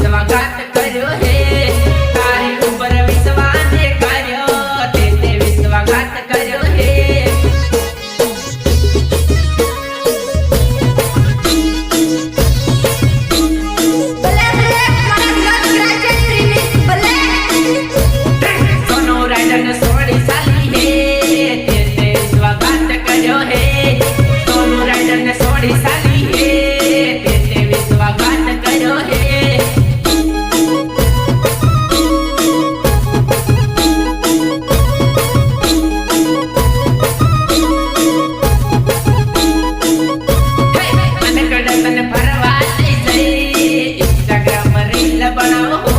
विश्वासघात कर्यो हे तारी ऊपर विश्वासे कर्यो ते विश्वासघात कर्यो हे सोनू राइडर ने सोड़ी साली हे ते विश्वासघात कर्यो हे सोनू राइडर ने सोड़ी साली हे ते विश्वासघात कर्यो हे इंस्टाग्राम रील बनाओ।